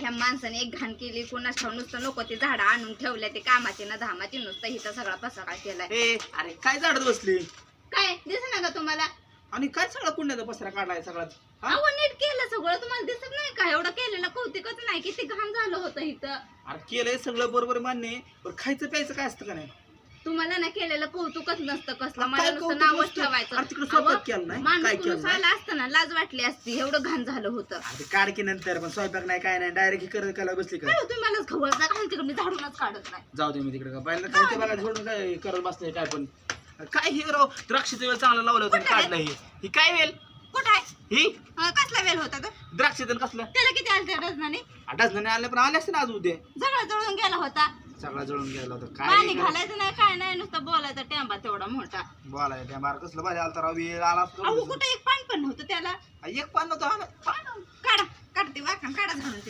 ह्या माणसाने एक घाण केली, कुणाच ठाव नुसतं नको ते झाडं आणून ठेवल्या, ते कामाचे ना धामाचे, नुसतं हिथं सगळा पसारा केलाय. अरे काय झाडत बसली काय दिसत ना का तुम्हाला? आणि काय सगळा पुण्याचा पसरा काढलाय सगळा? अहो नीट केलं सगळं, तुम्हाला दिसत नाही का? एवढं केलेलं कौतिकच नाही, किती घाण झालं होतं इथं. अरे केलंय सगळं बरोबर मान्य आहे, पण खायचं प्यायचं काय असतं का नाही? तुम्हाला ना केलेलं कौतुकच नसतं कसलं, काय मला नुसतं कौतुक नावच नसतं? ठेवायचं. अरे तिकडे स्वयंपाक केला नाही, काय माणूस केलं नाही? आला असतं ना, लाज वाटली असती, एवढं घाण झालं होतं. अरे काढ की नंतर, पण स्वयंपाक नाही काय नाही, डायरेक्ट करत करायला बसली का? काय तुम्ही मलाच खवळता का? तिकडे मी झाडूनच काढत नाही. जाऊ दे मी तिकडे का पाहिलं काय ते बघा सोडून काय करत बसले काय पण. काय हे राव द्राक्षाचं वेळ चांगलं लावलं होतं आणि काढलं ही काय वेल कुठं आहे? ही कसला वेल होता तर? द्राक्षाचं कसलं त्याला किती आले त्या डझनाने? डझनाने आले पण आले असते ना आज उद्या. सगळं जळून गेला होता. सगळा जळून गेला होता पाणी काय घालायचं नाही, काय नाही, नुसतं बोलायचा टेंबा तेवढा मोठा. बोलाय त्या मार कसलं भारी आलता राव, वेळ आला असतो. अहो कुठं एक पान पण नव्हतं त्याला. एक पान नव्हतं काढा काढते वाकण काढा झाडून.